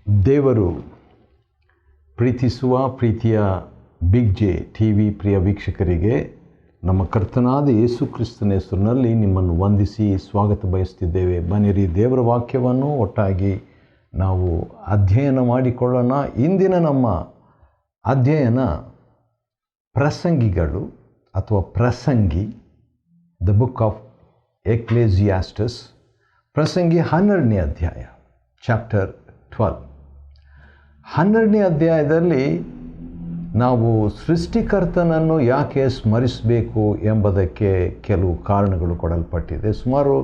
ದೇವರು ಪ್ರೀತಿಸುವ ಪ್ರೀತಿಯ ಬಿಗ್ ಜೆ ಟಿ ವಿ ಪ್ರಿಯ ವೀಕ್ಷಕರಿಗೆ ನಮ್ಮ ಕರ್ತನಾದ ಯೇಸು ಕ್ರಿಸ್ತನ ಹೆಸರಿನಲ್ಲಿ ನಿಮ್ಮನ್ನು ವಂದಿಸಿ ಸ್ವಾಗತ ಬಯಸ್ತಿದ್ದೇವೆ. ಬನ್ನಿರಿ, ದೇವರ ವಾಕ್ಯವನ್ನು ಒಟ್ಟಾಗಿ ನಾವು ಅಧ್ಯಯನ ಮಾಡಿಕೊಳ್ಳೋಣ. ಇಂದಿನ ನಮ್ಮ ಅಧ್ಯಯನ ಪ್ರಸಂಗಿಗಳು ಅಥವಾ ಪ್ರಸಂಗಿ, ದ ಬುಕ್ ಆಫ್ ಎಕ್ಲೇಸಿಯಾಸ್ಟಸ್, ಪ್ರಸಂಗಿ 12ನೇ ಅಧ್ಯಾಯ, ಚಾಪ್ಟರ್ 12. 12ನೇ ಅಧ್ಯಾಯದಲ್ಲಿ ನಾವು ಸೃಷ್ಟಿಕರ್ತನನ್ನು ಯಾಕೆ ಸ್ಮರಿಸಬೇಕು ಎಂಬುದಕ್ಕೆ ಕೆಲವು ಕಾರಣಗಳು ಕೊಡಲ್ಪಟ್ಟಿದೆ. ಸುಮಾರು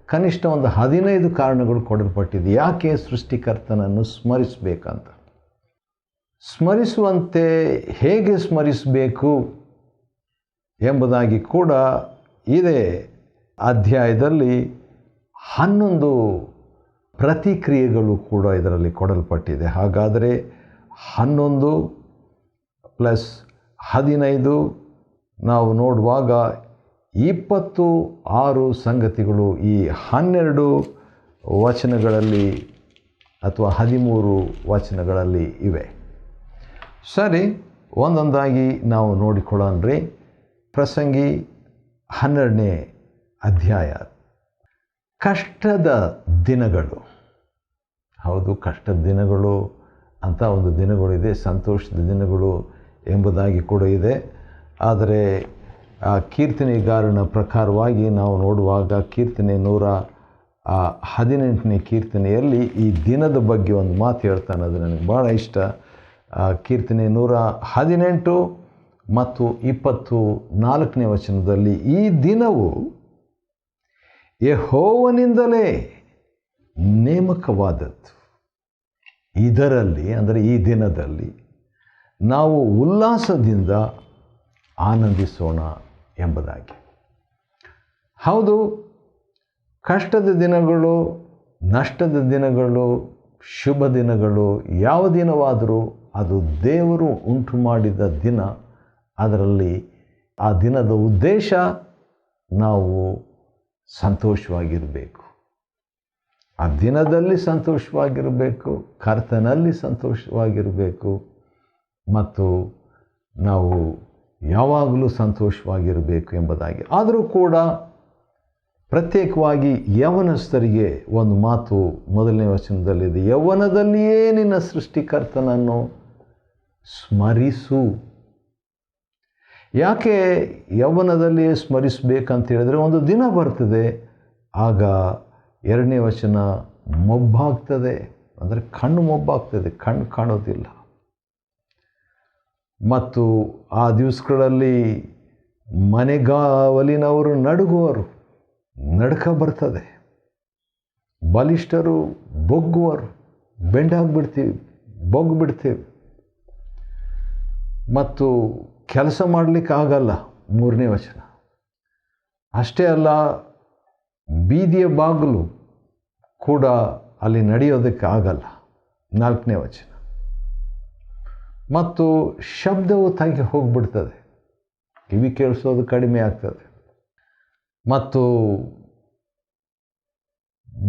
ಕನಿಷ್ಠ ಒಂದು 15 ಕಾರಣಗಳು ಕೊಡಲ್ಪಟ್ಟಿದೆ ಯಾಕೆ ಸೃಷ್ಟಿಕರ್ತನನ್ನು ಸ್ಮರಿಸಬೇಕಂತ. ಸ್ಮರಿಸುವಂತೆ ಹೇಗೆ ಸ್ಮರಿಸಬೇಕು ಎಂಬುದಾಗಿ ಕೂಡ ಇದೇ ಅಧ್ಯಾಯದಲ್ಲಿ 11 ಪ್ರತಿಕ್ರಿಯೆಗಳು ಕೂಡ ಇದರಲ್ಲಿ ಕೊಡಲ್ಪಟ್ಟಿದೆ. ಹಾಗಾದರೆ 11 ಪ್ಲಸ್ 15 ನಾವು ನೋಡುವಾಗ 26 ಸಂಗತಿಗಳು ಈ 12 ವಚನಗಳಲ್ಲಿ ಅಥವಾ 13 ವಚನಗಳಲ್ಲಿ ಇವೆ. ಸರಿ, ಒಂದೊಂದಾಗಿ ನಾವು ನೋಡಿಕೊಳ್ಳೋಣ್ರಿ. ಪ್ರಸಂಗಿ 12ನೇ ಅಧ್ಯಾಯ, ಕಷ್ಟದ ದಿನಗಳು. ಹೌದು, ಕಷ್ಟದ ದಿನಗಳು ಅಂತ ಒಂದು ದಿನಗಳಿದೆ, ಸಂತೋಷದ ದಿನಗಳು ಎಂಬುದಾಗಿ ಕೂಡ ಇದೆ. ಆದರೆ ಆ ಕೀರ್ತನೆಗಾರನ ಪ್ರಕಾರವಾಗಿ ನಾವು ನೋಡುವಾಗ ಕೀರ್ತನೆ 118ನೇ ಕೀರ್ತನೆಯಲ್ಲಿ ಈ ದಿನದ ಬಗ್ಗೆ ಒಂದು ಮಾತು ಹೇಳ್ತಾನೆ. ಅದು ನನಗೆ ಭಾಳ ಇಷ್ಟ. ಕೀರ್ತನೆ 118 ಮತ್ತು 24ನೇ ವಚನದಲ್ಲಿ, ಈ ದಿನವು ಯೆಹೋವನಿಂದಲೇ ನೇಮಕವಾದದ್ದು, ಇದರಲ್ಲಿ ಅಂದರೆ ಈ ದಿನದಲ್ಲಿ ನಾವು ಉಲ್ಲಾಸದಿಂದ ಆನಂದಿಸೋಣ ಎಂಬುದಾಗಿ. ಹೌದು, ಕಷ್ಟದ ದಿನಗಳು, ನಷ್ಟದ ದಿನಗಳು, ಶುಭ ದಿನಗಳು, ಯಾವ ದಿನವಾದರೂ ಅದು ದೇವರು ಉಂಟು ಮಾಡಿದ ದಿನ. ಅದರಲ್ಲಿ ಆ ದಿನದ ಉದ್ದೇಶ ನಾವು ಸಂತೋಷವಾಗಿರಬೇಕು, ಆ ದಿನದಲ್ಲಿ ಸಂತೋಷವಾಗಿರಬೇಕು, ಕರ್ತನಲ್ಲಿ ಸಂತೋಷವಾಗಿರಬೇಕು ಮತ್ತು ನಾವು ಯಾವಾಗಲೂ ಸಂತೋಷವಾಗಿರಬೇಕು ಎಂಬುದಾಗಿ. ಆದರೂ ಕೂಡ ಪ್ರತ್ಯೇಕವಾಗಿ ಯೌವನಸ್ಥರಿಗೆ ಒಂದು ಮಾತು 1ನೇ ವಚನದಲ್ಲಿದೆ, ಯೌವನದಲ್ಲಿಯೇ ನಿನ್ನ ಸೃಷ್ಟಿಕರ್ತನನ್ನು ಸ್ಮರಿಸು. ಯಾಕೆ ಯೌವನದಲ್ಲಿಯೇ ಸ್ಮರಿಸಬೇಕಂತ ಹೇಳಿದರೆ, ಒಂದು ದಿನ ಬರ್ತದೆ ಆಗ 2ನೇ ವಚನ ಮೊಬ್ಬಾಗ್ತದೆ, ಅಂದರೆ ಕಣ್ಣು ಮೊಬ್ಬಾಗ್ತದೆ, ಕಣ್ಣು ಕಾಣೋದಿಲ್ಲ. ಮತ್ತು ಆ ದಿವಸಗಳಲ್ಲಿ ಮನೆಗಾವಲಿನವರು ನಡುಗುವರು, ನಡುಕ ಬರ್ತದೆ. ಬಲಿಷ್ಠರು ಬೊಗ್ಗುವರು, ಬೆಂಡಾಗ್ಬಿಡ್ತೀವಿ, ಬೊಗ್ಗಿಬಿಡ್ತೀವಿ. ಮತ್ತು ಕೆಲಸ ಮಾಡಲಿಕ್ಕೆ ಆಗಲ್ಲ, 3ನೇ ವಚನ. ಅಷ್ಟೇ ಅಲ್ಲ, ಬೀದಿಯ ಬಾಗಿಲು ಕೂಡ ಅಲ್ಲಿ ನಡೆಯೋದಕ್ಕೆ ಆಗಲ್ಲ, 4ನೇ ವಚನ. ಮತ್ತು ಶಬ್ದವು ತಗ್ಗಿ ಹೋಗಿಬಿಡ್ತದೆ, ಕಿವಿ ಕೇಳಿಸೋದು ಕಡಿಮೆ ಆಗ್ತದೆ. ಮತ್ತು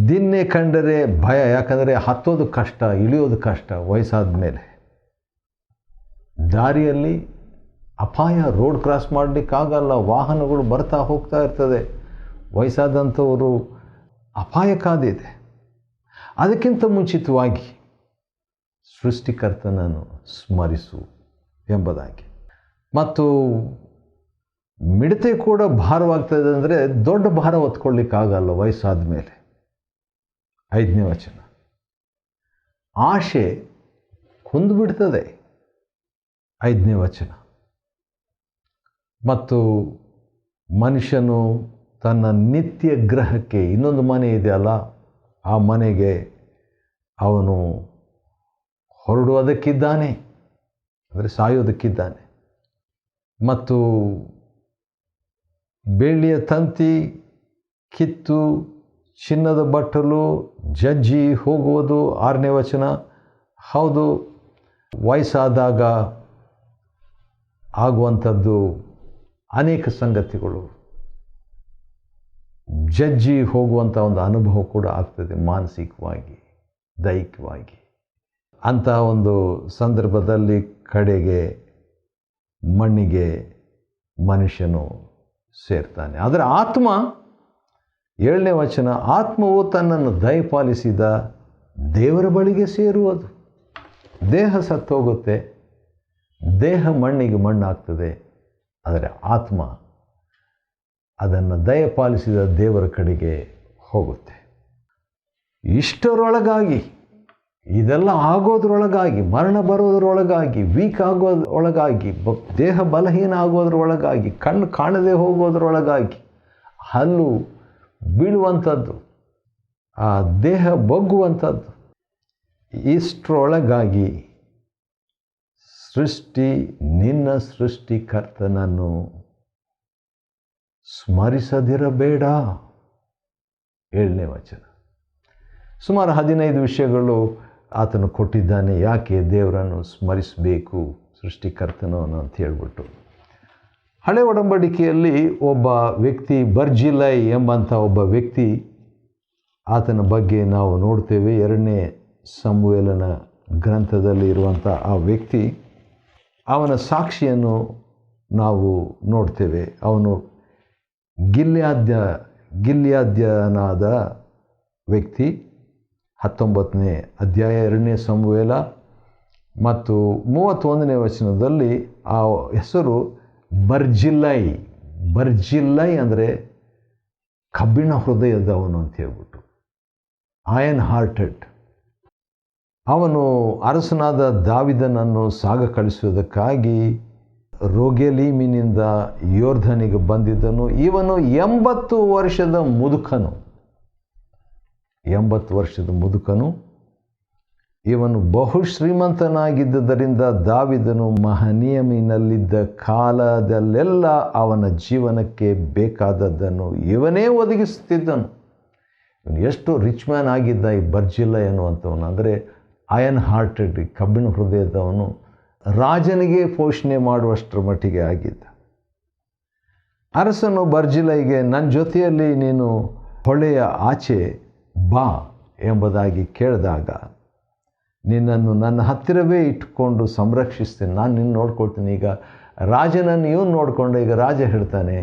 ದಿನ್ನೆ ಕಂಡರೆ ಭಯ, ಯಾಕಂದರೆ ಹತ್ತೋದು ಕಷ್ಟ, ಇಳಿಯೋದು ಕಷ್ಟ ವಯಸ್ಸಾದ ಮೇಲೆ. ದಾರಿಯಲ್ಲಿ ಅಪಾಯ, ರೋಡ್ ಕ್ರಾಸ್ ಮಾಡಲಿಕ್ಕಾಗಲ್ಲ, ವಾಹನಗಳು ಬರ್ತಾ ಹೋಗ್ತಾ ಇರ್ತದೆ. ವಯಸ್ಸಾದಂಥವರು ಅಪಾಯಕ್ಕಾದಿದೆ. ಅದಕ್ಕಿಂತ ಮುಂಚಿತವಾಗಿ ಸೃಷ್ಟಿಕರ್ತನನ್ನು ಸ್ಮರಿಸು ಎಂಬುದಾಗಿ. ಮತ್ತು ಮಿಡತೆ ಕೂಡ ಭಾರವಾಗ್ತದೆ, ಅಂದರೆ ದೊಡ್ಡ ಭಾರ ಹೊತ್ಕೊಳ್ಳಿಕ್ಕಾಗಲ್ಲ ವಯಸ್ಸಾದ ಮೇಲೆ. 5ನೇ ವಚನ, ಆಶೆ ಕುಂದುಬಿಡ್ತದೆ, 5ನೇ ವಚನ. ಮತ್ತು ಮನುಷ್ಯನು ತನ್ನ ನಿತ್ಯ ಗ್ರಹಕ್ಕೆ, ಇನ್ನೊಂದು ಮನೆ ಇದೆಯಲ್ಲ, ಆ ಮನೆಗೆ ಅವನು ಹೊರಡುವುದಕ್ಕಿದ್ದಾನೆ, ಅಂದರೆ ಸಾಯೋದಕ್ಕಿದ್ದಾನೆ. ಮತ್ತು ಬೆಳ್ಳಿಯ ತಂತಿ ಕಿತ್ತು ಚಿನ್ನದ ಬಟ್ಟಲು ಜಜ್ಜಿ ಹೋಗುವುದು, 6ನೇ ವಚನ. ಹೌದು, ವಯಸ್ಸಾದಾಗ ಆಗುವಂಥದ್ದು ಅನೇಕ ಸಂಗತಿಗಳು, ಜಜ್ಜಿ ಹೋಗುವಂಥ ಒಂದು ಅನುಭವ ಕೂಡ ಆಗ್ತದೆ, ಮಾನಸಿಕವಾಗಿ, ದೈಹಿಕವಾಗಿ. ಅಂಥ ಒಂದು ಸಂದರ್ಭದಲ್ಲಿ ಕಡೆಗೆ ಮಣ್ಣಿಗೆ ಮನುಷ್ಯನು ಸೇರ್ತಾನೆ. ಆದರೆ ಆತ್ಮ, 7ನೇ ವಚನ, ಆತ್ಮವು ತನ್ನನ್ನು ದಯಪಾಲಿಸಿದ ದೇವರ ಬಳಿಗೆ ಸೇರುವುದು. ದೇಹ ಸತ್ತೋಗುತ್ತೆ, ದೇಹ ಮಣ್ಣಿಗೆ ಮಣ್ಣಾಗ್ತದೆ, ಆದರೆ ಆತ್ಮ ಅದನ್ನು ದಯಪಾಲಿಸಿದ ದೇವರ ಕಡೆಗೆ ಹೋಗುತ್ತೆ. ಇಷ್ಟರೊಳಗಾಗಿ, ಇದೆಲ್ಲ ಆಗೋದ್ರೊಳಗಾಗಿ, ಮರಣ ಬರೋದ್ರೊಳಗಾಗಿ, ವೀಕ್ ಆಗೋದ್ರೊಳಗಾಗಿ, ದೇಹ ಬಲಹೀನ ಆಗೋದ್ರೊಳಗಾಗಿ, ಕಣ್ಣು ಕಾಣದೆ ಹೋಗೋದ್ರೊಳಗಾಗಿ, ಹಲ್ಲು ಬೀಳುವಂಥದ್ದು, ಆ ದೇಹ ಬಗ್ಗುವಂಥದ್ದು, ಇಷ್ಟರೊಳಗಾಗಿ ನಿನ್ನ ಸೃಷ್ಟಿಕರ್ತನನ್ನು ಸ್ಮರಿಸದಿರಬೇಡ. 7ನೇ ವಚನ. ಸುಮಾರು 15 ವಿಷಯಗಳು ಆತನು ಕೊಟ್ಟಿದ್ದಾನೆ, ಯಾಕೆ ದೇವರನ್ನು ಸ್ಮರಿಸಬೇಕು ಸೃಷ್ಟಿಕರ್ತನವನ್ನು ಅಂತ ಹೇಳ್ಬಿಟ್ಟು. ಹಳೆ ಒಡಂಬಡಿಕೆಯಲ್ಲಿ ಒಬ್ಬ ವ್ಯಕ್ತಿ, ಬರ್ಜಿಲೈ ಎಂಬಂಥ ಒಬ್ಬ ವ್ಯಕ್ತಿ, ಆತನ ಬಗ್ಗೆ ನಾವು ನೋಡ್ತೇವೆ. 2ನೇ ಸಮುವೇಲನ ಗ್ರಂಥದಲ್ಲಿ ಇರುವಂಥ ಆ ವ್ಯಕ್ತಿ, ಅವನ ಸಾಕ್ಷಿಯನ್ನು ನಾವು ನೋಡ್ತೇವೆ. ಅವನು ಗಿಲ್ಯಾದ್ಯನಾದ ವ್ಯಕ್ತಿ. 19ನೇ ಅಧ್ಯಾಯ 2ನೇ ಸಮುವೇಲ ಮತ್ತು 31ನೇ ವಚನದಲ್ಲಿ ಆ ಹೆಸರು ಬರ್ಜಿಲ್ಲೈ. ಬರ್ಜಿಲ್ಲೈ ಅಂದರೆ ಕಬ್ಬಿಣ ಹೃದಯದವನು ಅಂತ ಹೇಳ್ಬಿಟ್ಟು, ಐರನ್ ಹಾರ್ಟೆಡ್. ಅವನು ಅರಸನಾದ ದಾವಿದನನ್ನು ಸಾಗ ಕಳಿಸುವುದಕ್ಕಾಗಿ ರೋಗೆಲೀಮಿನಿಂದ ಯೋರ್ಧನಿಗೆ ಬಂದಿದ್ದನು. ಇವನು 80 ವರ್ಷದ ಮುದುಕನು. 80 ವರ್ಷದ ಮುದುಕನು. ಇವನು ಬಹು ಶ್ರೀಮಂತನಾಗಿದ್ದರಿಂದ ದಾವಿದನು ಮಹನೀಯಮಿನಲ್ಲಿದ್ದ ಕಾಲದಲ್ಲೆಲ್ಲ ಅವನ ಜೀವನಕ್ಕೆ ಬೇಕಾದದ್ದನ್ನು ಇವನೇ ಒದಗಿಸುತ್ತಿದ್ದನು. ಇವನು ಎಷ್ಟು ರಿಚ್ ಮ್ಯಾನ್ ಆಗಿದ್ದ ಈ ಬರ್ಜಿಲ್ಲೈ ಅನ್ನುವಂಥವನು, ಅಂದರೆ ಐರನ್ ಹಾರ್ಟೆಡ್, ಕಬ್ಬಿಣ ಹೃದಯದವನು, ರಾಜನಿಗೆ ಪೋಷಣೆ ಮಾಡುವಷ್ಟರ ಮಟ್ಟಿಗೆ ಆಗಿದ್ದ. ಅರಸನು ಬರ್ಜಿಲೈಗೆ, ನನ್ನ ಜೊತೆಯಲ್ಲಿ ನೀನು ಹೊಳೆಯ ಆಚೆ ಬಾ ಎಂಬುದಾಗಿ ಕೇಳಿದಾಗ, ನಿನ್ನನ್ನು ನನ್ನ ಹತ್ತಿರವೇ ಇಟ್ಟುಕೊಂಡು ಸಂರಕ್ಷಿಸ್ತೀನಿ, ನಾನು ನಿನ್ನ ನೋಡ್ಕೊಳ್ತೀನಿ. ಈಗ ರಾಜನನ್ನು ಇವನು ನೋಡಿಕೊಂಡು, ಈಗ ರಾಜ ಹೇಳ್ತಾನೆ,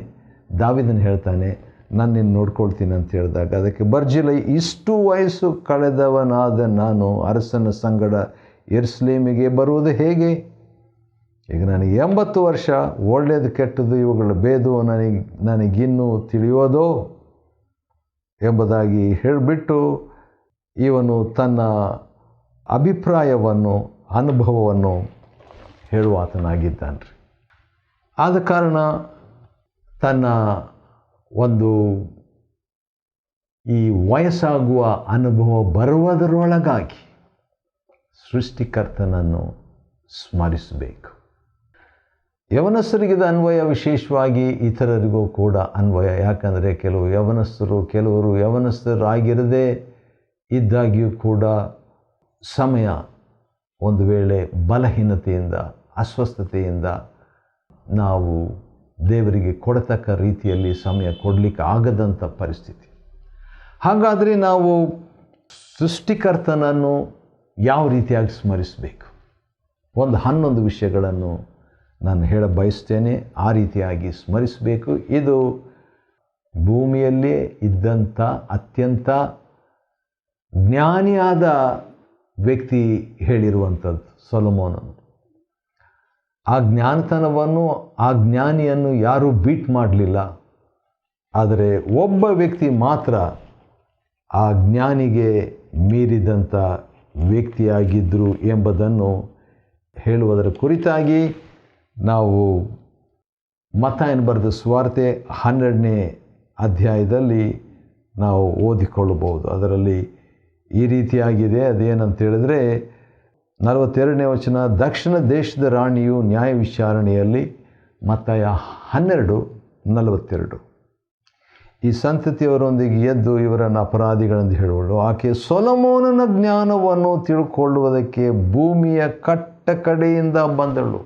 ದಾವಿದನು ಹೇಳ್ತಾನೆ, ನಾನು ನಿನ್ನ ನೋಡ್ಕೊಳ್ತೀನಿ ಅಂತ ಹೇಳಿದಾಗ, ಅದಕ್ಕೆ ಬರ್ಜಿಲೈ, ಇಷ್ಟು ವಯಸ್ಸು ಕಳೆದವನಾದ ನಾನು ಅರಸನ ಸಂಗಡ ಯೆರೂಸಲೇಮಿಗೆ ಬರುವುದು ಹೇಗೆ? ಈಗ ನನಗೆ 80 ವರ್ಷ, ಒಳ್ಳೆಯದು ಕೆಟ್ಟದ್ದು ಇವುಗಳ ಭೇದವು ನನಗಿನ್ನೂ ತಿಳಿಯೋದೋ ಎಂಬುದಾಗಿ ಹೇಳಿಬಿಟ್ಟು ಇವನು ತನ್ನ ಅಭಿಪ್ರಾಯವನ್ನು, ಅನುಭವವನ್ನು ಹೇಳುವಾತನಾಗಿದ್ದಾನೆ. ಆದ ಕಾರಣ ತನ್ನ ಒಂದು ಈ ವಯಸ್ಸಾಗುವ ಅನುಭವ ಬರುವುದರೊಳಗಾಗಿ ಸೃಷ್ಟಿಕರ್ತನನ್ನು ಸ್ಮರಿಸಬೇಕು. ಯವನಸ್ಥರಿಗಿದ ಅನ್ವಯ, ವಿಶೇಷವಾಗಿ ಇತರರಿಗೂ ಕೂಡ ಅನ್ವಯ. ಯಾಕಂದರೆ ಕೆಲವರು ಯವನಸ್ಥರಾಗಿರದೇ ಇದ್ದಾಗಿಯೂ ಕೂಡ ಸಮಯ ಒಂದು ವೇಳೆ ಬಲಹೀನತೆಯಿಂದ, ಅಸ್ವಸ್ಥತೆಯಿಂದ ನಾವು ದೇವರಿಗೆ ಕೊಡತಕ್ಕ ರೀತಿಯಲ್ಲಿ ಸಮಯ ಕೊಡಲಿಕ್ಕೆ ಆಗದಂಥ ಪರಿಸ್ಥಿತಿ. ಹಾಗಾದರೆ ನಾವು ಸೃಷ್ಟಿಕರ್ತನನ್ನು ಯಾವ ರೀತಿಯಾಗಿ ಸ್ಮರಿಸಬೇಕು? 11 ವಿಷಯಗಳನ್ನು ನಾನು ಹೇಳ ಬಯಸ್ತೇನೆ. ಆ ರೀತಿಯಾಗಿ ಸ್ಮರಿಸಬೇಕು. ಇದು ಭೂಮಿಯಲ್ಲೇ ಇದ್ದಂಥ ಅತ್ಯಂತ ಜ್ಞಾನಿಯಾದ ವ್ಯಕ್ತಿ ಹೇಳಿರುವಂಥದ್ದು ಸೊಲೊಮೋನನು. ಆ ಜ್ಞಾನತನವನ್ನು, ಆ ಜ್ಞಾನಿಯನ್ನು ಯಾರೂ ಬೀಟ್ ಮಾಡಲಿಲ್ಲ. ಆದರೆ ಒಬ್ಬ ವ್ಯಕ್ತಿ ಮಾತ್ರ ಆ ಜ್ಞಾನಿಗೆ ಮೀರಿದಂಥ ವ್ಯಕ್ತಿಯಾಗಿದ್ದರು ಎಂಬುದನ್ನು ಹೇಳುವುದರ ಕುರಿತಾಗಿ ನಾವು ಮತ್ತಾಯನು ಬರೆದ ಸುವಾರ್ತೆ 12ನೇ ಅಧ್ಯಾಯದಲ್ಲಿ ನಾವು ಓದಿಕೊಳ್ಳಬಹುದು. ಅದರಲ್ಲಿ ಈ ರೀತಿಯಾಗಿದೆ. ಅದೇನಂತ ಹೇಳಿದ್ರೆ 42ನೇ ವಚನ, ದಕ್ಷಿಣ ದೇಶದ ರಾಣಿಯು ನ್ಯಾಯ ವಿಚಾರಣೆಯಲ್ಲಿ, ಮತ್ತಾಯ 12:42, ಈ ಸಂತತಿಯವರೊಂದಿಗೆ ಎದ್ದು ಇವರನ್ನು ಅಪರಾಧಿಗಳೆಂದು ಹೇಳುವಳು. ಆಕೆ ಸೊಲೊಮೋನನ ಜ್ಞಾನವನ್ನು ತಿಳ್ಕೊಳ್ಳುವುದಕ್ಕೆ ಭೂಮಿಯ ಕಟ್ಟ ಕಡೆಯಿಂದ ಬಂದಳು.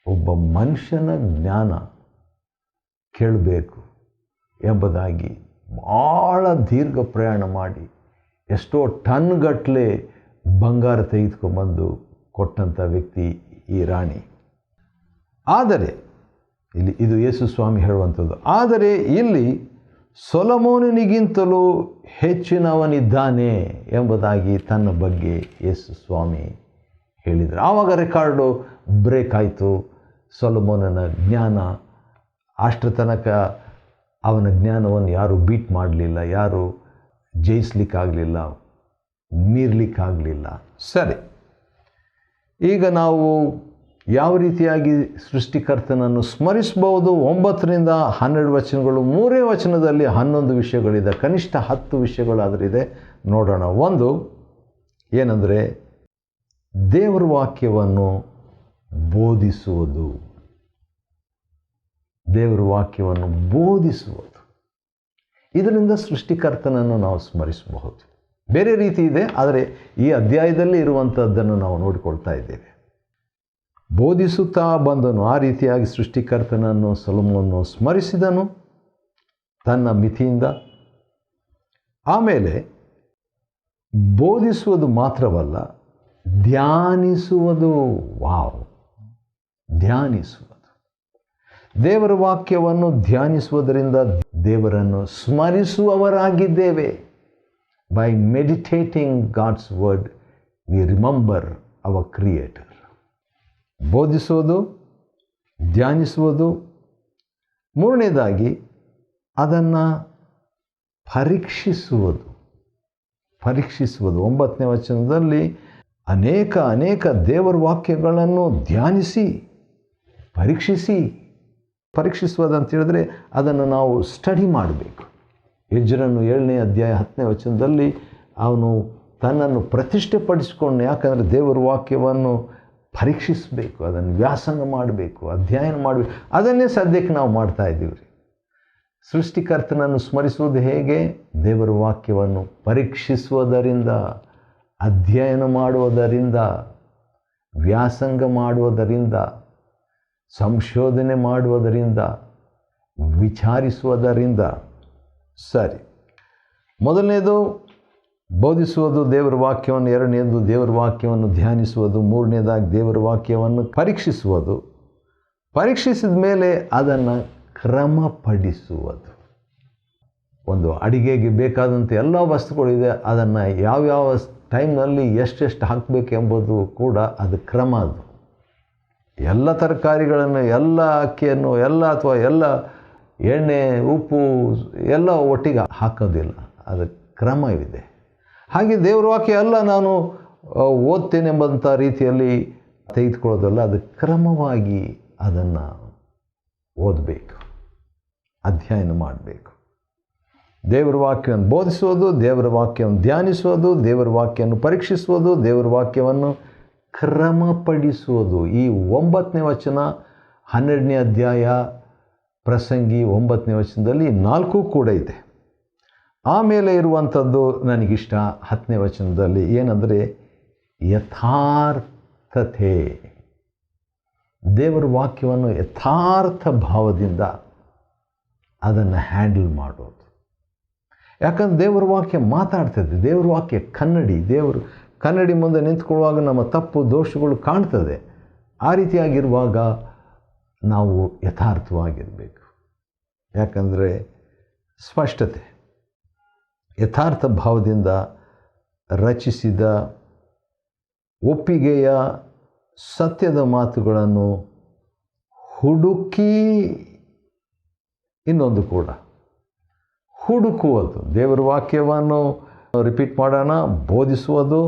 ಒಬ್ಬ ಮನುಷ್ಯನ ಜ್ಞಾನ ಕೇಳಬೇಕು ಎಂಬುದಾಗಿ ಭಾಳ ದೀರ್ಘ ಪ್ರಯಾಣ ಮಾಡಿ, ಎಷ್ಟೋ ಟನ್ಗಟ್ಟಲೆ ಬಂಗಾರ ತೆಗೆದುಕೊಂಬಂದು ಕೊಟ್ಟಂಥ ವ್ಯಕ್ತಿ ಈ ರಾಣಿ. ಆದರೆ ಇದು ಯೇಸು ಸ್ವಾಮಿ ಹೇಳುವಂಥದ್ದು. ಆದರೆ ಇಲ್ಲಿ ಸೊಲೊಮೋನನಿಗಿಂತಲೂ ಹೆಚ್ಚಿನವನಿದ್ದಾನೆ ಎಂಬುದಾಗಿ ತನ್ನ ಬಗ್ಗೆ ಯೇಸು ಸ್ವಾಮಿ ಹೇಳಿದರು. ಆವಾಗ ರೆಕಾರ್ಡು ಬ್ರೇಕ್ ಆಯಿತು. ಸೊಲೊಮೋನನ ಜ್ಞಾನ, ಅಷ್ಟರ ತನಕ ಅವನ ಜ್ಞಾನವನ್ನು ಯಾರೂ ಬೀಟ್ ಮಾಡಲಿಲ್ಲ, ಯಾರೂ ಜಯಿಸ್ಲಿಕ್ಕಾಗಲಿಲ್ಲ, ಮೀರ್ಲಿಕ್ಕಾಗಲಿಲ್ಲ. ಸರಿ, ಈಗ ನಾವು ಯಾವ ರೀತಿಯಾಗಿ ಸೃಷ್ಟಿಕರ್ತನನ್ನು ಸ್ಮರಿಸಬಹುದು? 9ರಿಂದ 12 ವಚನಗಳು, 3ನೇ ವಚನದಲ್ಲಿ 11 ವಿಷಯಗಳಿದೆ, ಕನಿಷ್ಠ 10 ವಿಷಯಗಳಾದರಿದೆ. ನೋಡೋಣ. ಒಂದು ಏನಂದರೆ ದೇವರ ವಾಕ್ಯವನ್ನು ಬೋಧಿಸುವುದು. ದೇವರ ವಾಕ್ಯವನ್ನು ಬೋಧಿಸುವುದು, ಇದರಿಂದ ಸೃಷ್ಟಿಕರ್ತನನ್ನು ನಾವು ಸ್ಮರಿಸಬಹುದು. ಬೇರೆ ರೀತಿ ಇದೆ, ಆದರೆ ಈ ಅಧ್ಯಾಯದಲ್ಲಿ ಇರುವಂಥದ್ದನ್ನು ನಾವು ನೋಡಿಕೊಳ್ತಾ ಇದ್ದೇವೆ. ಬೋಧಿಸುತ್ತಾ ಬಂದನು. ಆ ರೀತಿಯಾಗಿ ಸೃಷ್ಟಿಕರ್ತನನ್ನು ಸೊಲೊಮೋನನು ಸ್ಮರಿಸಿದನು ತನ್ನ ಮಿತಿಯಿಂದ. ಆಮೇಲೆ ಬೋಧಿಸುವುದು ಮಾತ್ರವಲ್ಲ, ಧ್ಯಾನಿಸುವುದು. ವಾವ್! ಧ್ಯಾನಿಸುವುದು. ದೇವರ ವಾಕ್ಯವನ್ನು ಧ್ಯಾನಿಸುವುದರಿಂದ ದೇವರನ್ನು ಸ್ಮರಿಸುವವರಾಗಿದ್ದೇವೆ. By meditating God's word we remember our creator. ಬೋಧಿಸುವುದು, ಧ್ಯಾನಿಸುವುದು. 3ನೇದಾಗಿ ಅದನ್ನು ಪರೀಕ್ಷಿಸುವುದು. 9ನೇ ವಚನದಲ್ಲಿ ಅನೇಕ ದೇವರ ವಾಕ್ಯಗಳನ್ನು ಧ್ಯಾನಿಸಿ ಪರೀಕ್ಷಿಸುವುದಂತ ಹೇಳಿದ್ರೆ ಅದನ್ನು ನಾವು ಸ್ಟಡಿ ಮಾಡಬೇಕು. ಎಜ್ರನು 7ನೇ ಅಧ್ಯಾಯ 10ನೇ ವಚನದಲ್ಲಿ ಅವನು ತನ್ನನ್ನು ಪ್ರತಿಷ್ಠೆಪಡಿಸಿಕೊಂಡು, ಯಾಕಂದರೆ ದೇವರ ವಾಕ್ಯವನ್ನು ಪರೀಕ್ಷಿಸಬೇಕು, ಅದನ್ನು ವ್ಯಾಸಂಗ ಮಾಡಬೇಕು, ಅಧ್ಯಯನ ಮಾಡಬೇಕು. ಅದನ್ನೇ ಸದ್ಯಕ್ಕೆ ನಾವು ಮಾಡ್ತಾ ಇದ್ದೀವಿ. ಸೃಷ್ಟಿಕರ್ತನನ್ನು ಸ್ಮರಿಸುವುದು ಹೇಗೆ? ದೇವರ ವಾಕ್ಯವನ್ನು ಪರೀಕ್ಷಿಸುವುದರಿಂದ, ಅಧ್ಯಯನ ಮಾಡುವುದರಿಂದ, ವ್ಯಾಸಂಗ ಮಾಡುವುದರಿಂದ, ಸಂಶೋಧನೆ ಮಾಡುವುದರಿಂದ, ವಿಚಾರಿಸುವುದರಿಂದ. ಸರಿ, ಮೊದಲನೇದು ಬೋಧಿಸುವುದು ದೇವರ ವಾಕ್ಯವನ್ನು, 2ನೇದು ದೇವರ ವಾಕ್ಯವನ್ನು ಧ್ಯಾನಿಸುವುದು, 3ನೇದಾಗಿ ದೇವರ ವಾಕ್ಯವನ್ನು ಪರೀಕ್ಷಿಸುವುದು. ಪರೀಕ್ಷಿಸಿದ ಮೇಲೆ ಅದನ್ನು ಕ್ರಮಪಡಿಸುವುದು. ಒಂದು ಅಡಿಗೆಗೆ ಬೇಕಾದಂಥ ಎಲ್ಲ ವಸ್ತುಗಳಿದೆ, ಅದನ್ನು ಯಾವ್ಯಾವ ಟೈಮ್ನಲ್ಲಿ ಎಷ್ಟೆಷ್ಟು ಹಾಕಬೇಕೆಂಬುದು ಕೂಡ ಅದು ಕ್ರಮ. ಅದು ಎಲ್ಲ ತರಕಾರಿಗಳನ್ನು, ಎಲ್ಲ ಅಕ್ಕಿಯನ್ನು, ಅಥವಾ ಎಲ್ಲ ಎಣ್ಣೆ, ಉಪ್ಪು ಎಲ್ಲ ಒಟ್ಟಿಗೆ ಹಾಕೋದಿಲ್ಲ, ಅದು ಕ್ರಮವಿದೆ. ಹಾಗೆ ದೇವರ ವಾಕ್ಯ ಎಲ್ಲ ನಾನು ಓದ್ತೇನೆಂಬಂಥ ರೀತಿಯಲ್ಲಿ ತೆಗೆದುಕೊಳ್ಳೋದಲ್ಲ, ಅದು ಕ್ರಮವಾಗಿ ಅದನ್ನು ಓದಬೇಕು, ಅಧ್ಯಯನ ಮಾಡಬೇಕು. ದೇವರ ವಾಕ್ಯವನ್ನು ಬೋಧಿಸುವುದು, ದೇವರ ವಾಕ್ಯವನ್ನು ಧ್ಯಾನಿಸುವುದು, ದೇವರ ವಾಕ್ಯವನ್ನು ಪರೀಕ್ಷಿಸುವುದು, ದೇವರ ವಾಕ್ಯವನ್ನು ಕ್ರಮಪಡಿಸುವುದು. ಈ 9ನೇ ವಚನ 12ನೇ ಅಧ್ಯಾಯ ಪ್ರಸಂಗಿ 9ನೇ ವಚನದಲ್ಲಿ 4 ಕೂಡ ಇದೆ. ಆಮೇಲೆ ಇರುವಂಥದ್ದು ನನಗಿಷ್ಟ 10ನೇ ವಚನದಲ್ಲಿ ಏನಂದರೆ ಯಥಾರ್ಥತೆ. ದೇವರ ವಾಕ್ಯವನ್ನು ಯಥಾರ್ಥ ಭಾವದಿಂದ ಅದನ್ನು ಹ್ಯಾಂಡಲ್ ಮಾಡೋದು. ಯಾಕಂದ್ರೆ ದೇವರ ವಾಕ್ಯ ಮಾತಾಡ್ತದೆ. ದೇವರ ವಾಕ್ಯ ಕನ್ನಡಿ ಮುಂದೆ ನಿಂತ್ಕೊಳ್ಳುವಾಗ ನಮ್ಮ ತಪ್ಪು ದೋಷಗಳು ಕಾಣ್ತದೆ. ಆ ರೀತಿಯಾಗಿರುವಾಗ ನಾವು ಯಥಾರ್ಥವಾಗಿರಬೇಕು. ಯಾಕಂದರೆ ಸ್ಪಷ್ಟತೆ, ಯಥಾರ್ಥ ಭಾವದಿಂದ ರಚಿಸಿದ ಒಪ್ಪಿಗೆಯ ಸತ್ಯದ ಮಾತುಗಳನ್ನು ಹುಡುಕಿ, ಇನ್ನೊಂದು ಕೂಡ ಹುಡುಕುವುದು. ದೇವರ ವಾಕ್ಯವನ್ನು ರಿಪೀಟ್ ಮಾಡೋಣ. ಬೋಧಿಸುವುದು,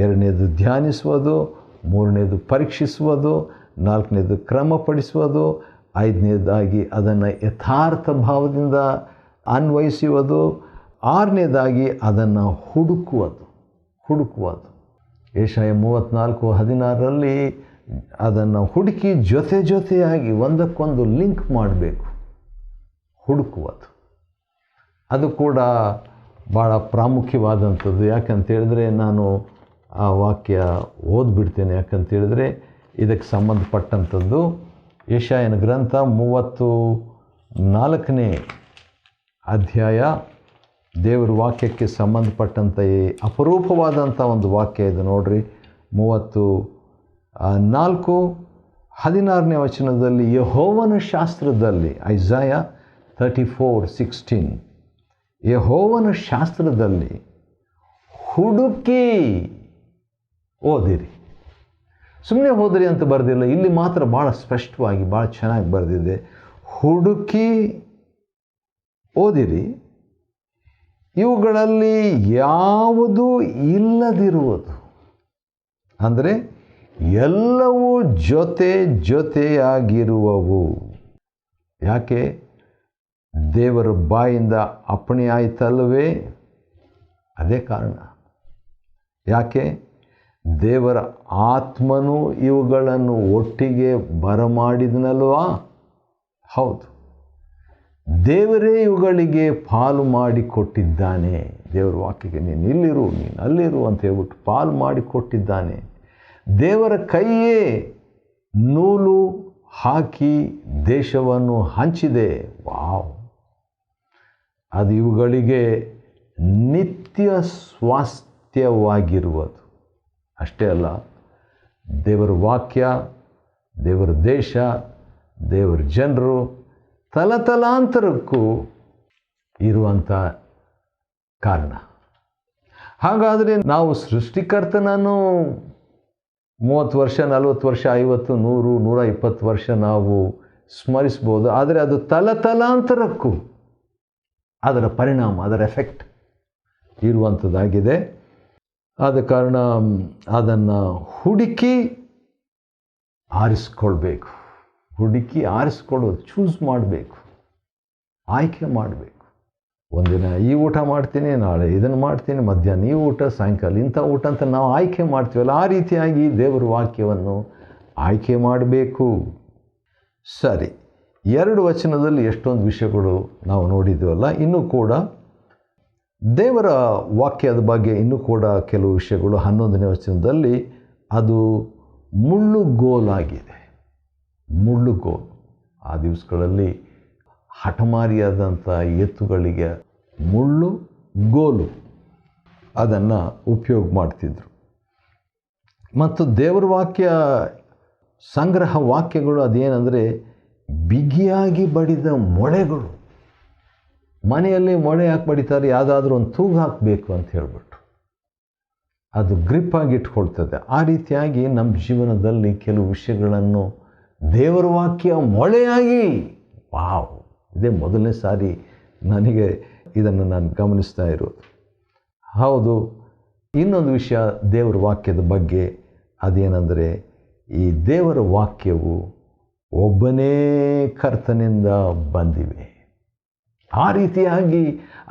2ನೇದು ಧ್ಯಾನಿಸುವುದು, 3ನೇದು ಪರೀಕ್ಷಿಸುವುದು, 4ನೇದು ಕ್ರಮಪಡಿಸುವುದು, 5ನೇದಾಗಿ ಅದನ್ನು ಯಥಾರ್ಥ ಭಾವದಿಂದ ಅನ್ವಯಿಸುವುದು, 6ನೇದಾಗಿ ಅದನ್ನು ಹುಡುಕುವುದು. ಯೆಶಾಯ 34:16ರಲ್ಲಿ ಅದನ್ನು ಹುಡುಕಿ ಜೊತೆಯಾಗಿ ಒಂದಕ್ಕೊಂದು ಲಿಂಕ್ ಮಾಡಬೇಕು, ಹುಡುಕುವುದು. ಅದು ಕೂಡ ಭಾಳ ಪ್ರಾಮುಖ್ಯವಾದಂಥದ್ದು. ಯಾಕಂತೇಳಿದ್ರೆ ನಾನು ಆ ವಾಕ್ಯ ಓದ್ಬಿಡ್ತೇನೆ. ಯಾಕಂತೇಳಿದ್ರೆ ಇದಕ್ಕೆ ಸಂಬಂಧಪಟ್ಟಂಥದ್ದು ಯೆಶಾಯನ ಗ್ರಂಥ 34ನೇ ಅಧ್ಯಾಯ ದೇವರ ವಾಕ್ಯಕ್ಕೆ ಸಂಬಂಧಪಟ್ಟಂಥ ಈ ಅಪರೂಪವಾದಂಥ ಒಂದು ವಾಕ್ಯ ಇದು ನೋಡ್ರಿ. 34:16 ವಚನದಲ್ಲಿ ಯೆಹೋವನ ಶಾಸ್ತ್ರದಲ್ಲಿ, ಐಸಾಯ 34:16, ಯೆಹೋವನ ಶಾಸ್ತ್ರದಲ್ಲಿ ಹುಡುಕಿ ಓದಿರಿ. ಸುಮ್ಮನೆ ಹೋದಿರಿ ಅಂತ ಬರೆದಿಲ್ಲ, ಇಲ್ಲಿ ಮಾತ್ರ ಭಾಳ ಸ್ಪಷ್ಟವಾಗಿ ಭಾಳ ಚೆನ್ನಾಗಿ ಬರೆದಿದೆ. ಹುಡುಕಿ ಓದಿರಿ, ಇವುಗಳಲ್ಲಿ ಯಾವುದೂ ಇಲ್ಲದಿರುವುದು. ಅಂದರೆ ಎಲ್ಲವೂ ಜೊತೆಯಾಗಿರುವವು. ಯಾಕೆ? ದೇವರ ಬಾಯಿಂದ ಅಪ್ಪಣೆ ಆಯ್ತಲ್ವೇ? ಅದೇ ಕಾರಣ. ಯಾಕೆ? ದೇವರ ಆತ್ಮನು ಇವುಗಳನ್ನು ಒಟ್ಟಿಗೆ ಬರಮಾಡಿದನಲ್ವಾ? ಹೌದು, ದೇವರೇ ಇವುಗಳಿಗೆ ಪಾಲು ಮಾಡಿಕೊಟ್ಟಿದ್ದಾನೆ. ದೇವರ ವಾಕ್ಯಕ್ಕೆ ನೀನು ಇಲ್ಲಿರು, ನೀನು ಅಲ್ಲಿರು ಅಂತ ಹೇಳ್ಬಿಟ್ಟು ಪಾಲು ಮಾಡಿಕೊಟ್ಟಿದ್ದಾನೆ. ದೇವರ ಕೈಯೇ ನೂಲು ಹಾಕಿ ದೇಶವನ್ನು ಹಂಚಿದೆ. ವಾವ್! ಅದು ಇವುಗಳಿಗೆ ನಿತ್ಯ ಸ್ವಾಸ್ಥ್ಯವಾಗಿರುವುದು. ಅಷ್ಟೇ ಅಲ್ಲ, ದೇವರ ವಾಕ್ಯ, ದೇವರ ದೇಶ, ದೇವರ ಜನರು ತಲತಲಾಂತರಕ್ಕೂ ಇರುವಂಥ ಕಾರಣ. ಹಾಗಾದರೆ ನಾವು ಸೃಷ್ಟಿಕರ್ತನನ್ನು 30 ವರ್ಷ, 40 ವರ್ಷ, 50, 100, 120 ವರ್ಷ ನಾವು ಸ್ಮರಿಸ್ಬೋದು. ಆದರೆ ಅದು ತಲತಲಾಂತರಕ್ಕೂ ಅದರ ಪರಿಣಾಮ, ಅದರ ಎಫೆಕ್ಟ್ ಇರುವಂಥದ್ದಾಗಿದೆ. ಆದ ಕಾರಣ ಅದನ್ನು ಹುಡುಕಿ ಆರಿಸ್ಕೊಳ್ಬೇಕು. ಹುಡುಕಿ ಆರಿಸ್ಕೊಳ್ಳೋದು, ಚೂಸ್ ಮಾಡಬೇಕು, ಆಯ್ಕೆ ಮಾಡಬೇಕು. ಒಂದಿನ ಈ ಊಟ ಮಾಡ್ತೀನಿ, ನಾಳೆ ಇದನ್ನು ಮಾಡ್ತೀನಿ, ಮಧ್ಯಾಹ್ನ ಈ ಊಟ, ಸಾಯಂಕಾಲ ಇಂಥ ಊಟ ಅಂತ ನಾವು ಆಯ್ಕೆ ಮಾಡ್ತೀವಲ್ಲ, ಆ ರೀತಿಯಾಗಿ ದೇವರ ವಾಕ್ಯವನ್ನು ಆಯ್ಕೆ ಮಾಡಬೇಕು. ಸರಿ, 2 ವಚನದಲ್ಲಿ ಎಷ್ಟೊಂದು ವಿಷಯಗಳು ನಾವು ನೋಡಿದ್ವಲ್ಲ. ಇನ್ನೂ ಕೂಡ ದೇವರ ವಾಕ್ಯದ ಬಗ್ಗೆ ಇನ್ನೂ ಕೂಡ ಕೆಲವು ವಿಷಯಗಳು 11ನೇ ವಚನದಲ್ಲಿ ಅದು ಮುಳ್ಳುಗೋಲಾಗಿದೆ. ಮುಳ್ಳುಗೋಲು. ಆ ದಿವಸಗಳಲ್ಲಿ ಹಠಮಾರಿಯಾದಂಥ ಎತ್ತುಗಳಿಗೆ ಮುಳ್ಳುಗೋಲು ಅದನ್ನು ಉಪಯೋಗ ಮಾಡ್ತಿದ್ರು. ಮತ್ತು ದೇವರ ವಾಕ್ಯ ಸಂಗ್ರಹ ವಾಕ್ಯಗಳು ಅದೇನೆಂದರೆ ಬಿಗಿಯಾಗಿ ಬಡಿದ ಮೊಳೆಗಳು. ಮನೆಯಲ್ಲಿ ಮೊಳೆ ಯಾಕೆ ಬಡಿತಾರೆ? ಯಾವುದಾದ್ರೂ ಒಂದು ತೂಗು ಹಾಕಬೇಕು ಅಂತ ಹೇಳ್ಬಿಟ್ಟು ಅದು ಗ್ರಿಪ್ಪಾಗಿ ಇಟ್ಕೊಳ್ತದೆ. ಆ ರೀತಿಯಾಗಿ ನಮ್ಮ ಜೀವನದಲ್ಲಿ ಕೆಲವು ವಿಷಯಗಳನ್ನು ದೇವರ ವಾಕ್ಯ ಮೊಳೆಯಾಗಿ, ವಾವ್! ಇದೇ ಮೊದಲನೇ ಸಾರಿ ನನಗೆ ಇದನ್ನು ನಾನು ಗಮನಿಸ್ತಾ ಇರೋದು. ಹೌದು, ಇನ್ನೊಂದು ವಿಷಯ ದೇವರ ವಾಕ್ಯದ ಬಗ್ಗೆ ಅದೇನೆಂದರೆ, ಈ ದೇವರ ವಾಕ್ಯವು ಒಬ್ಬನೇ ಕರ್ತನಿಂದ ಬಂದಿವೆ. ಆ ರೀತಿಯಾಗಿ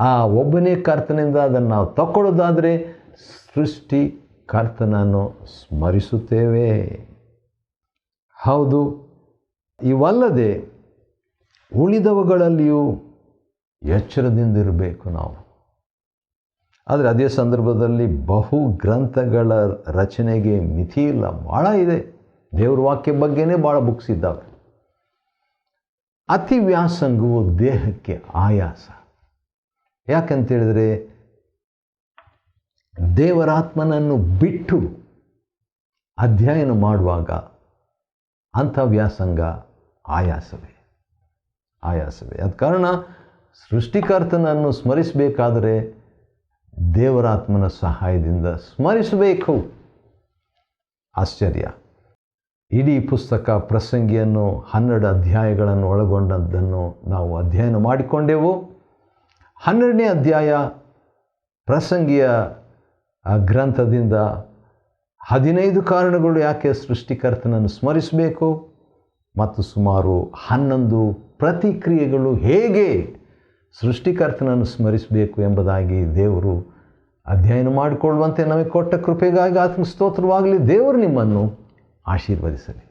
ಆ ಒಬ್ಬನೇ ಕರ್ತನಿಂದ ಅದನ್ನು ನಾವು ತಗೊಳ್ಳೋದಾದರೆ ಸೃಷ್ಟಿ ಕರ್ತನನ್ನು ಸ್ಮರಿಸುತ್ತೇವೆ. ಹೌದು, ಇವಲ್ಲದೆ ಉಳಿದವುಗಳಲ್ಲಿಯೂ ಎಚ್ಚರದಿಂದಿರಬೇಕು ನಾವು. ಆದರೆ ಅದೇ ಸಂದರ್ಭದಲ್ಲಿ ಬಹು ಗ್ರಂಥಗಳ ರಚನೆಗೆ ಮಿತಿ ಇಲ್ಲ, ಭಾಳ ಇದೆ. ದೇವ್ರ ವಾಕ್ಯ ಬಗ್ಗೆನೇ ಭಾಳ ಬುಕ್ಸ್ ಇದ್ದಾವೆ. ಅತಿ ವ್ಯಾಸಂಗವು ದೇಹಕ್ಕೆ ಆಯಾಸ. ಯಾಕಂತೇಳಿದರೆ ದೇವರಾತ್ಮನನ್ನು ಬಿಟ್ಟು ಅಧ್ಯಯನ ಮಾಡುವಾಗ ಅಂಥ ವ್ಯಾಸಂಗ ಆಯಾಸವೇ. ಆದ ಕಾರಣ ಸೃಷ್ಟಿಕರ್ತನನ್ನು ಸ್ಮರಿಸಬೇಕಾದರೆ ದೇವರಾತ್ಮನ ಸಹಾಯದಿಂದ ಸ್ಮರಿಸಬೇಕು. ಆಶ್ಚರ್ಯ! ಇಡೀ ಪುಸ್ತಕ ಪ್ರಸಂಗಿಯನ್ನು 12 ಅಧ್ಯಾಯಗಳನ್ನು ಒಳಗೊಂಡದ್ದನ್ನು ನಾವು ಅಧ್ಯಯನ ಮಾಡಿಕೊಂಡೆವು. 12ನೇ ಅಧ್ಯಾಯ ಪ್ರಸಂಗಿಯ ಗ್ರಂಥದಿಂದ 15 ಕಾರಣಗಳು ಯಾಕೆ ಸೃಷ್ಟಿಕರ್ತನನ್ನು ಸ್ಮರಿಸಬೇಕು ಮತ್ತು ಸುಮಾರು 11 ಪ್ರತಿಕ್ರಿಯೆಗಳು ಹೇಗೆ ಸೃಷ್ಟಿಕರ್ತನನ್ನು ಸ್ಮರಿಸಬೇಕು ಎಂಬುದಾಗಿ ದೇವರು ಅಧ್ಯಯನ ಮಾಡಿಕೊಳ್ಳುವಂತೆ ನಮಗೆ ಕೊಟ್ಟ ಕೃಪೆಗಾಗಿ ಆತ್ಮ ಸ್ತೋತ್ರವಾಗಲಿ. ದೇವರು ನಿಮ್ಮನ್ನು ಆಶೀರ್ವದಿಸಲಿ.